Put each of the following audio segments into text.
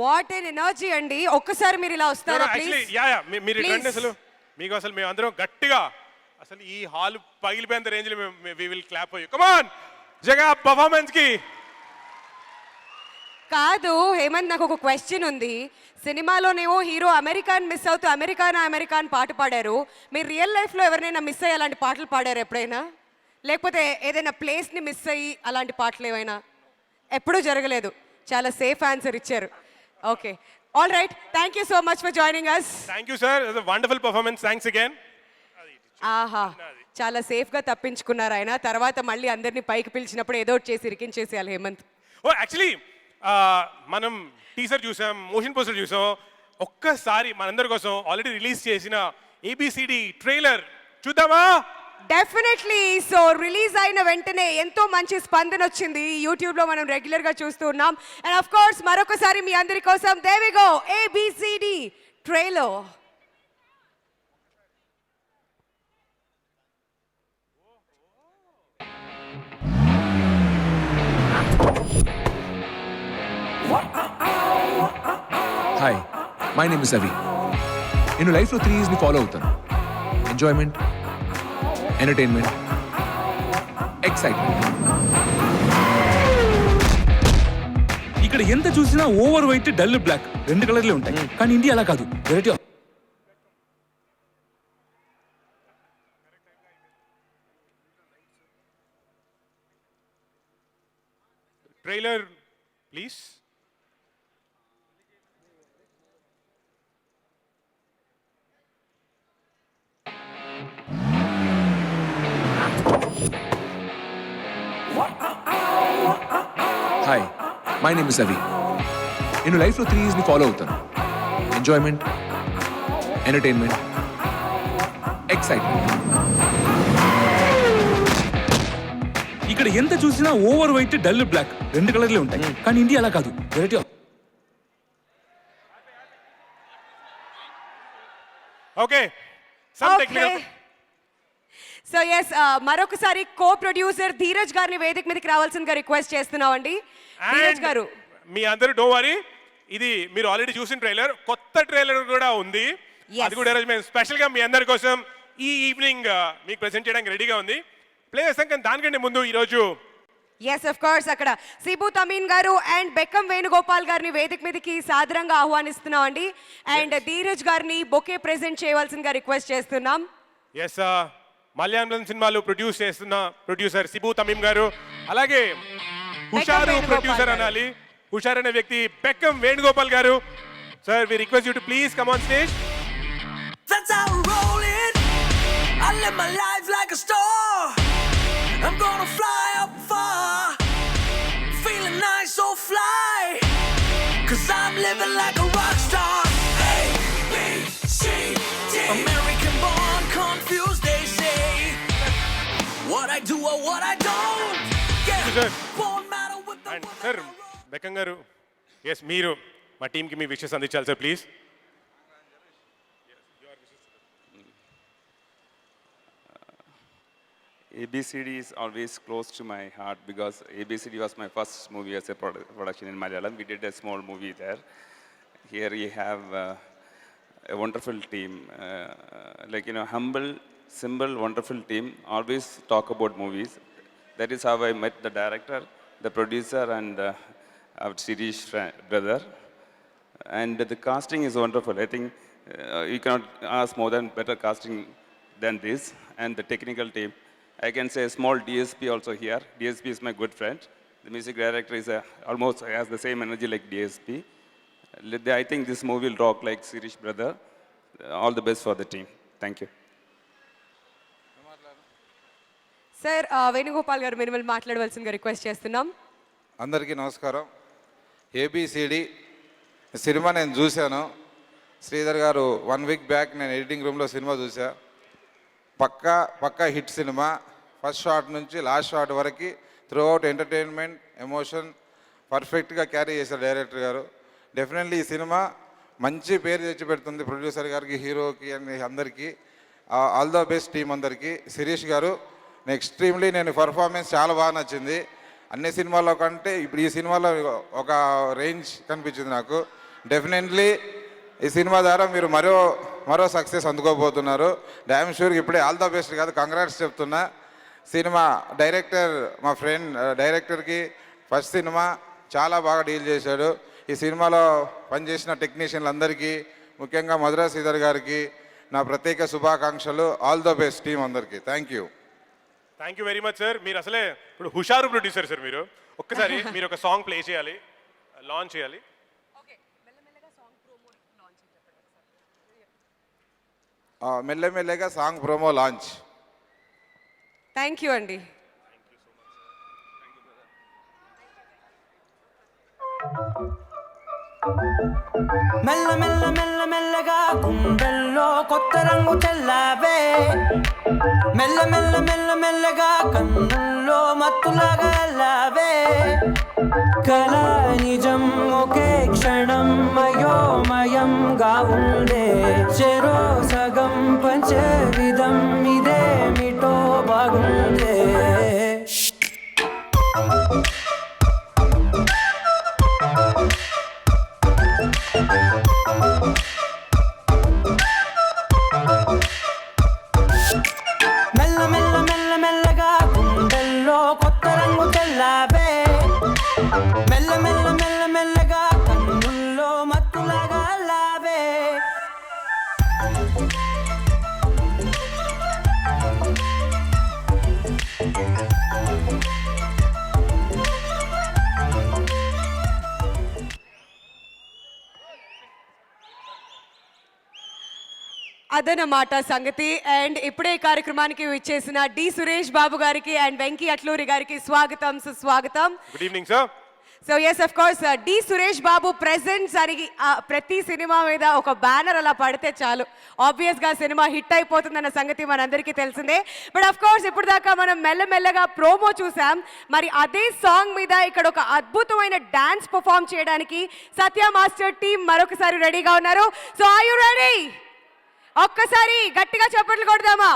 What N energy అండి. ఒక్కసారి మీరు ఇలా వస్తారా యాక్చువల్లీ ప్లీజ్? యా మీరు Please. రండి అసలు. మీకు అసలు మేము అందరం గట్టిగా అసలు ఈ హాల్ పగిలిపోయేంత రేంజ్ లో we will clap for you. Come on Jagan performance కి. కాదు హేమంత్, నాకు ఒక క్వశ్చన్ ఉంది. సినిమాలోనేమో హీరో అమెరికాన్ మిస్ అవుతూ అమెరికాన్ పాట పాడారు. మీరు రియల్ లైఫ్లో ఎవరినైనా మిస్ అయ్యి అలాంటి పాటలు పాడారు ఎప్పుడైనా? లేకపోతే ఏదైనా ప్లేస్ని మిస్ అయ్యి అలాంటి పాటలు ఏమైనా? ఎప్పుడూ జరగలేదు. చాలా సేఫ్ ఆన్సర్ ఇచ్చారు. Okay, all right, thank you so much for joining us. Thank you sir, wonderful performance, thanks again. ఆహా, చాలా సేఫ్గా తప్పించుకున్నారు ఆయన. తర్వాత మళ్ళీ అందరినీ పైకి పిలిచినప్పుడు ఏదో ఒకటి చేసి ఇరికించేసేయాలి హేమంత్. ఓ యాక్చువల్లీ మనం టీజర్ చూసాం, మోషన్ పోస్టర్ చూసాం. ఒక్కసారి మనందరి కోసం ఆల్రెడీ రిలీజ్ చేసిన ఏబిసిడి ట్రైలర్ చూద్దామా? డెఫినెట్లీ. సో రిలీజ్ అయిన వెంటనే ఎంతో మంచి స్పందన వచ్చింది. యూట్యూబ్లో మనం రెగ్యులర్గా చూస్తూ ఉన్నాం. అండ్ ఆఫ్ కోర్స్ మరొకసారి మీ అందరి కోసం there we go, ABCD trailer. Hi, my name is Avi. నేను లైఫ్లో 3 E's ని ఫాలో అవుతాను: ఎంజాయ్మెంట్, ఎంటర్టైన్మెంట్, ఎక్సైట్మెంట్. ఇక్కడ ఎంత చూసినా ఓవర్ వైట్, డల్ బ్లాక్, 2 కలర్లే ఉంటాయి. కానీ ఇండియా అలా కాదు, variety. Trailer please. Hi, my name is Avi. నేను లైఫ్లో 3 E's ని ఫాలో అవుతాను: ఎంజాయ్మెంట్, ఎంటర్టైన్మెంట్, ఎక్సైట్మెంట్. ఇక్కడ ఎంత చూసినా ఓవర్ వైట్, డల్ బ్లాక్, 2 కలర్లే ఉంటాయి. కానీ ఇండియా అలా కాదు, variety. Okay, some technical. So yes, మరొకసారి కో ప్రొడ్యూసర్ ధీరజ్ గారిని వేదిక మీదకి రావాల్సిందిగా రిక్వెస్ట్ చేస్తున్నామండి. ధీరజ్ గారు, మీ అందరూ డో వరీ, ఇది మీరు ఆల్రెడీ చూసిన ట్రైలర్, కొత్త ట్రైలర్ కూడా ఉంది. అది కూడా ఈరోజు మేము స్పెషల్ గా మీ అందరి కోసం ఈ ఈవినింగ్ మీకు ప్రెజెంట్ చేయడానికి రెడీగా ఉంది. ప్లే చేస్తాం, కానీ దానికంటే ముందు ఈరోజు ఎస్ ఆఫ్ కోర్స్ అక్కడ సిబు తమీన్ గారు అండ్ బెక్కం వేణుగోపాల్ గారిని వేదిక మీదకి సాదరంగా ఆహ్వానిస్తున్నాం అండి. అండ్ ధీరజ్ గారిని బొకే ప్రెజెంట్ చేయవలసిందిగా రిక్వెస్ట్ చేస్తున్నాం. ఎస్, మలయాళం సినిమాలు ప్రొడ్యూస్ చేస్తున్న ప్రొడ్యూసర్ సిబు తమీం గారు, అలాగే హుషారు ప్రొడ్యూసర్ అనాలి, హుషార్ అనే వ్యక్తి Bekkam Venugopal garu. Sir, we request you to please come on stage. That's how I'm rolling. I live my life like a star. I'm gonna fly up far. Feeling nice, so fly. 'Cause I'm living like a rock star. A, B, C, D. American born, confused they say. What I do or what I don't. Yeah. Born matter with the and sir Bekkam గారు, yes మీరు మా టీంకి మీ wishes అందించాలి sir please. ABCD is always close to my heart because ABCD was my first movie as a production in Malayalam. We did a small movie there. Here we have a wonderful team, humble, simple, wonderful team. Always talk about movies. That is how I met the director, the producer, and our Sirish brother. And the casting is wonderful. I think you cannot ask more than better casting than this. And the technical team. I can say a small DSP also here. DSP is my good friend. The music director is almost has the same energy like DSP. I think this movie will rock like Sirish brother. All the best for the team. Thank you. Sir, Venugopal గారు మిమ్మల్ని మాట్లాడవలసిందిగా request చేస్తున్నాం. అందరికీ నమస్కారం. A B C D cinema నేను చూశాను. శ్రీధర్ గారు 1 week back నేను ఎడిటింగ్ రూమ్లో సినిమా చూసా. పక్కా హిట్ సినిమా. ఫస్ట్ షాట్ నుంచి లాస్ట్ షాట్ వరకు త్రూ అవుట్ ఎంటర్టైన్మెంట్, ఎమోషన్ పర్ఫెక్ట్గా క్యారీ చేశారు డైరెక్టర్ గారు. డెఫినెట్లీ ఈ సినిమా మంచి పేరు తెచ్చిపెడుతుంది ప్రొడ్యూసర్ గారికి, హీరోకి అండ్ అందరికీ. ఆల్ ద బెస్ట్ టీం అందరికీ. శిరీష్ గారు ఎక్స్ట్రీమ్లీ నేను పర్ఫార్మెన్స్ చాలా బాగా నచ్చింది. అన్ని సినిమాల్లో కంటే ఇప్పుడు ఈ సినిమాలో ఒక రేంజ్ కనిపించింది నాకు. డెఫినెట్లీ ఈ సినిమా ద్వారా మీరు మరో సక్సెస్ అందుకోబోతున్నారు. డ్యామ్ షూర్గా ఇప్పుడే ఆల్ ద బెస్ట్ కాదు, కంగ్రాట్స్ చెప్తున్నా. సినిమా డైరెక్టర్ మా ఫ్రెండ్ డైరెక్టర్కి ఫస్ట్ సినిమా చాలా బాగా డీల్ చేశాడు. ఈ సినిమాలో పనిచేసిన టెక్నీషియన్లందరికీ, ముఖ్యంగా మధురా శ్రీధర్ గారికి నా ప్రత్యేక శుభాకాంక్షలు. ఆల్ ద బెస్ట్ టీం అందరికీ. Thank you very much sir. మీరు అసలే ఇప్పుడు హుషారు ప్రొడ్యూసర్ సార్. మీరు ఒక్కసారి మీరు ఒక సాంగ్ ప్లే చేయాలి, లాంచ్ చేయాలి. మెల్లమెల్లగా song promo launch. Thank you అండి. మెల్ల మెల్ల మెల్ల మెల్లగా గుండెల్లో కొత్త రంగు చల్లావే, మెల్ల మెల్ల మెల్ల మెల్లగా కన్నుల్లో మత్తులాగా అల్లావే. కళ నిజం ఒకే క్షణం మయోమయంగా ఉండే, చెరో సగం పంచే విధం ఇదేమిటో బాగుండే. మెల్ల మెల్ల మెల్ల మెల్లగా గుండెల్లో కొత్త రంగు చల్లావే, మెల్ల మెల్ల మెల్ల మెల్లగా కన్నుల్లో మత్తులాగా అల్లావే. అదనమాట సంగతి. అండ్ ఇప్పుడే ఈ కార్యక్రమానికి విచ్చేసిన డి సురేష్ బాబు గారికి అండ్ వెంకీ అట్లూరి గారికి స్వాగతం, సుస్వాగతం. Good evening sir. So yes of course D Suresh Babu presents అని ప్రతి సినిమా మీద ఒక బ్యానర్ అలా పడితే చాలు, ఆబ్వియస్గా సినిమా హిట్ అయిపోతుందన్న సంగతి మనందరికీ తెలిసిందే. బట్ అఫ్ కోర్స్ ఇప్పుడు దాకా మనం మెల్లమెల్లగా ప్రోమో చూసాం. మరి అదే సాంగ్ మీద ఇక్కడ ఒక అద్భుతమైన డాన్స్ పర్ఫామ్ చేయడానికి సత్య మాస్టర్ టీం మరొకసారి రెడీగా ఉన్నారు. So are you ready? ఒక్కసారి గట్టిగా చప్పట్లు కొడదామా?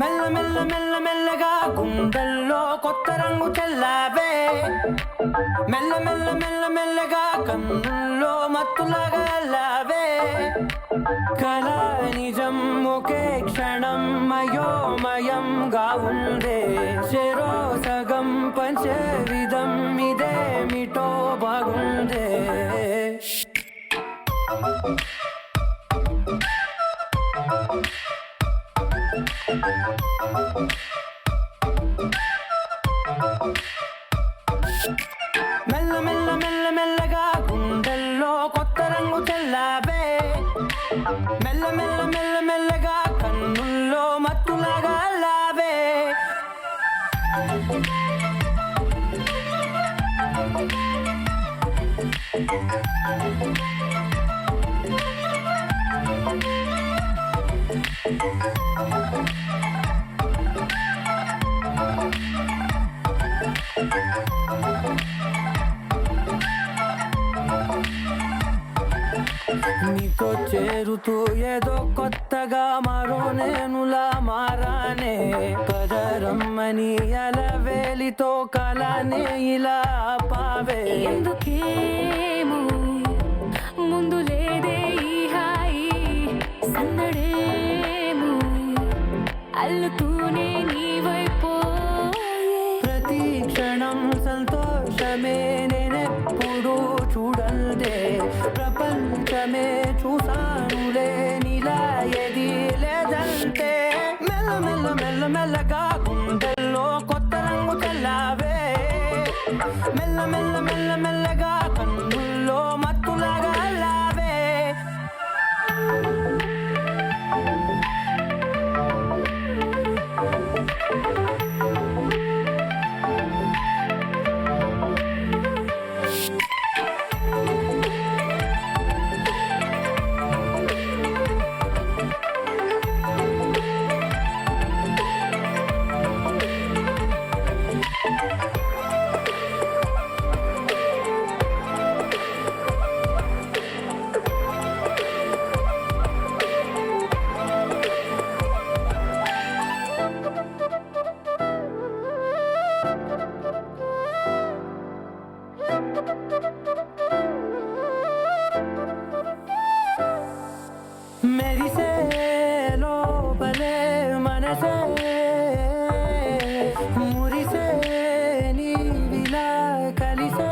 మెల్ల మెల్ల మెల్ల మెల్లగా గుండెల్లో కొత్త రంగు చల్లావే, మెల్ల మెల్ల మెల్ల మెల్లగా కన్నుల్లో మత్తులాగా అల్లావే. కళ నిజం ఒకే క్షణం మయోమయంగా ఉండే, చెరో సగం పంచే విధం ఇదేమిటో బాగుండే. మెల్ల మెల్ల మెల్ల మెల్లగా గుండెల్లో కొత్త రంగు చల్లావే, మెల్ల మెల్ల మెల్ల మెల్లగా కన్నుల్లో మత్తులాగా అల్లావే. నీతో చేరుతూ ఏదో కొత్తగా మరో నేనులా మారానే, పదరమ్మని అలవేలితో కలానే ఇలా పావే. ఎందుకేమో ముందు లేదే ఈ హాయి, సందడేమో అల్లుతూనే నీ వైపు. ప్రతి క్షణం సంతోషమే నేనెప్పుడు చూడల్దే, ప్రపంచమే చూసానులే నీలా ఏది లేదంటే. మెల్ల మెల్ల మెల్ల మెల్లగా గుండెల్లో కొత్త రంగు చల్లావే మెల్ల మెల్ల మెల్ల మెల్లగా కన్నుల్లో మత్తులాగా అల్లావే మెరిసే లోపలే మనసే మురిసే నీవిలా కలిసే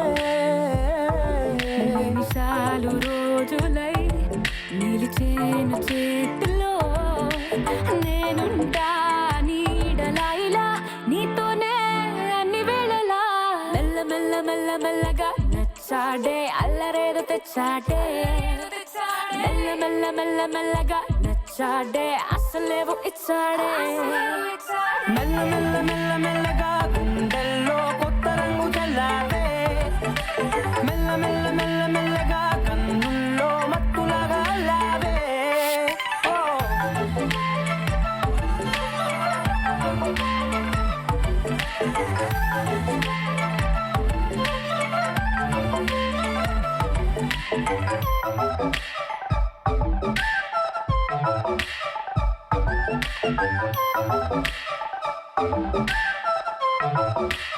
నిమిషాలు రోజులై నిలిచేను చేతిలో నేనుంటా నీడలా ఇలా నీతోనే అన్ని వేళలా మెల్ల మెల్ల మెల్ల మెల్లగా నచ్చాడే అల్లరేదో తెచ్చాడే మెల్ల మెల్ల మెల్ల మెల్లగా నచ్చాడే అసలేవో ఇచ్చాడే మెల్ల మెల్ల మెల్ల మెల్లగా గుండెల్లో కొత్త రంగు చల్లావే మెల్ల మెల్ల మెల్ల మెల్లగా కన్నుల్లో మత్తులాగా అల్లావే ఓ Thank you.